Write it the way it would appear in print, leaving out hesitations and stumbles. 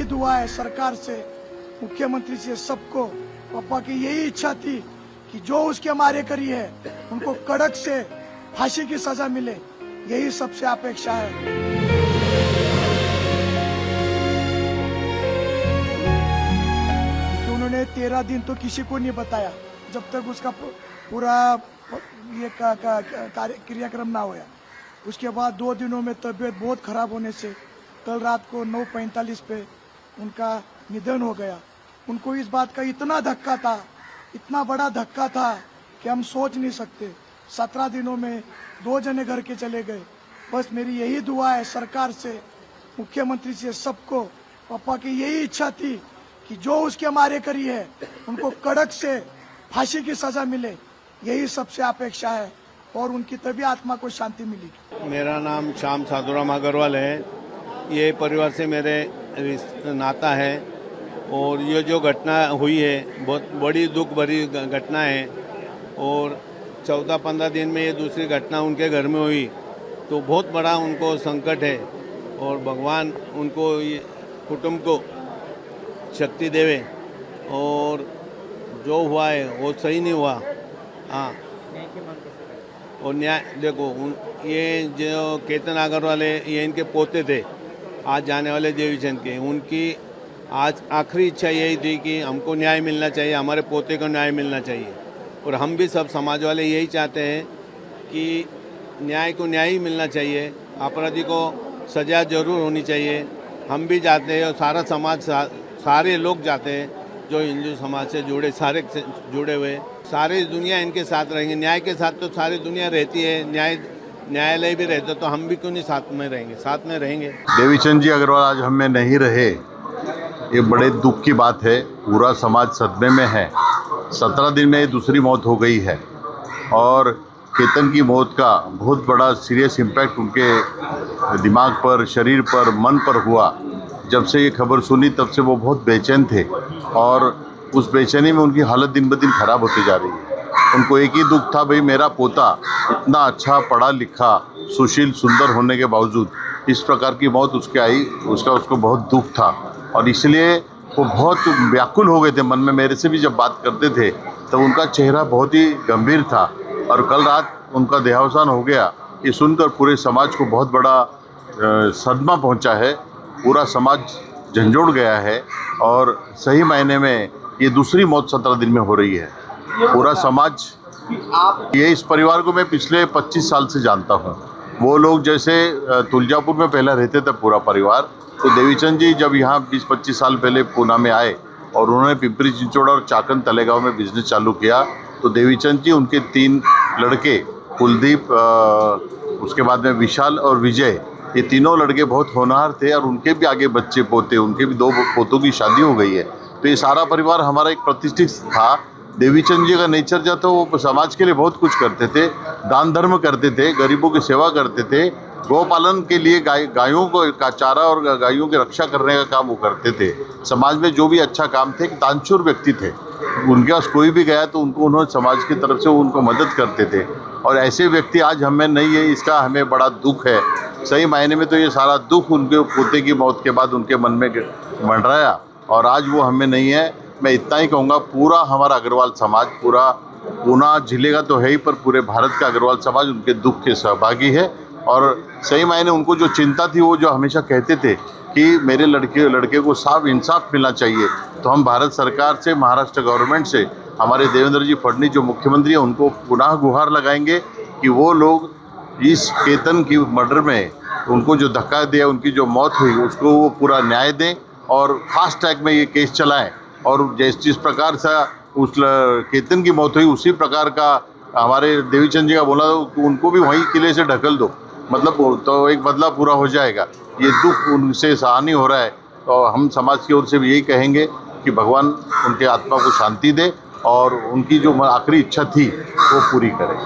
दुआ है सरकार से, मुख्यमंत्री से, सबको। पापा की यही इच्छा थी कि जो उसके मारे करी है उनको कड़क से फांसी की सजा मिले, यही सबसे अपेक्षा है। उन्होंने 13 दिन तो किसी को नहीं बताया जब तक उसका पूरा ये क्रियाक्रम ना होया। उसके बाद 2 दिनों में तबीयत बहुत खराब होने से कल रात को 9:45 पे उनका निधन हो गया। उनको इस बात का इतना धक्का था, इतना बड़ा धक्का था कि हम सोच नहीं सकते। 17 दिनों में 2 जने घर के चले गए। बस मेरी यही दुआ है सरकार से, मुख्यमंत्री से, सबको। पापा की यही इच्छा थी कि जो उसके मारे करी है उनको कड़क से फांसी की सजा मिले, यही सबसे अपेक्षा है और उनकी तभी आत्मा को शांति मिलेगी। मेरा नाम श्याम साधुराम अग्रवाल है। ये परिवार से मेरे नाता है और ये जो घटना हुई है बहुत बड़ी दुख भरी घटना है और 14-15 दिन में ये दूसरी घटना उनके घर में हुई तो बहुत बड़ा उनको संकट है और भगवान उनको ये कुटुंब को शक्ति देवे और जो हुआ है वो सही नहीं हुआ। हाँ, और न्याय देखो ये जो केतन अग्रवाल है ये इनके पोते थे, आज जाने वाले देवीचंद के। उनकी आज आखिरी इच्छा यही थी कि हमको न्याय मिलना चाहिए, हमारे पोते को न्याय मिलना चाहिए। और हम भी सब समाज वाले यही चाहते हैं कि न्याय को न्याय ही मिलना चाहिए, अपराधी को सजा जरूर होनी चाहिए। हम भी चाहते हैं और सारा समाज, सारे लोग चाहते हैं जो हिंदू समाज से जुड़े, सारे से जुड़े हुए, सारी दुनिया इनके साथ रहेंगे। न्याय के साथ तो सारी दुनिया रहती है, न्यायालय भी रहते तो हम भी क्यों नहीं साथ में रहेंगे, साथ में रहेंगे। देवीचंद जी अग्रवाल आज हम में नहीं रहे, ये बड़े दुख की बात है। पूरा समाज सदमे में है। 17 दिन में दूसरी मौत हो गई है और केतन की मौत का बहुत बड़ा सीरियस इम्पैक्ट उनके दिमाग पर, शरीर पर, मन पर हुआ। जब से ये खबर सुनी तब से वो बहुत बेचैन थे और उस बेचैनी में उनकी हालत दिन ब दिन खराब होती जा रही है। उनको एक ही दुख था, भाई मेरा पोता इतना अच्छा पढ़ा लिखा, सुशील, सुंदर होने के बावजूद इस प्रकार की मौत उसके आई, उसको बहुत दुख था और इसलिए वो बहुत व्याकुल हो गए थे मन में। मेरे से भी जब बात करते थे तब उनका चेहरा बहुत ही गंभीर था और कल रात उनका देहावसान हो गया, ये सुनकर पूरे समाज को बहुत बड़ा सदमा पहुंचा है। पूरा समाज झंझोड़ गया है और सही मायने में ये दूसरी मौत 17 दिन में हो रही है। पूरा समाज, ये इस परिवार को मैं पिछले 25 साल से जानता हूँ। वो लोग जैसे तुलजापुर में पहले रहते थे पूरा परिवार, तो देवीचंद जी जब यहाँ 20-25 साल पहले पूना में आए और उन्होंने पिंपरी चिंचोड़ा और चाकन तलेगांव में बिजनेस चालू किया तो देवीचंद जी, उनके 3 लड़के, कुलदीप, उसके बाद में विशाल और विजय, ये तीनों लड़के बहुत होनहार थे और उनके भी आगे बच्चे पोते, उनके भी 2 पोतों की शादी हो गई है। तो ये सारा परिवार हमारा एक प्रतिष्ठित था। देवीचंद जी का नेचर जो था वो समाज के लिए बहुत कुछ करते थे, दान धर्म करते थे, गरीबों की सेवा करते थे, गौपालन के लिए गायों को का चारा और गायों की रक्षा करने का काम वो करते थे। समाज में जो भी अच्छा काम थे, दानशूर व्यक्ति थे। उनके पास कोई भी गया तो उनको उन्होंने समाज की तरफ से उनको मदद करते थे और ऐसे व्यक्ति आज हमें नहीं है, इसका हमें बड़ा दुख है। सही मायने में तो ये सारा दुख उनके पोते की मौत के बाद उनके मन में मंडराया और आज वो हमें नहीं है। मैं इतना ही कहूँगा, पूरा हमारा अग्रवाल समाज, पूरा पूना जिले का तो है ही पर पूरे भारत का अग्रवाल समाज उनके दुख के सहभागी है। और सही मायने उनको जो चिंता थी, वो जो हमेशा कहते थे कि मेरे लड़के को साफ इंसाफ मिलना चाहिए, तो हम भारत सरकार से, महाराष्ट्र गवर्नमेंट से, हमारे देवेंद्र जी फडणवीस जो मुख्यमंत्री हैं उनको पुनः गुहार लगाएंगे कि वो लोग इस केतन की मर्डर में उनको जो धक्का दिया, उनकी जो मौत हुई, उसको वो पूरा न्याय दें और फास्ट ट्रैक में ये केस चलाएं और जिस प्रकार से उस केतन की मौत हुई उसी प्रकार का हमारे देवीचंद जी का बोला उनको भी वहीं किले से ढकल दो, मतलब तो एक बदला पूरा हो जाएगा। ये दुख उनसे सहनीय हो रहा है तो हम समाज की ओर से भी यही कहेंगे कि भगवान उनके आत्मा को शांति दे और उनकी जो आखिरी इच्छा थी वो पूरी करें।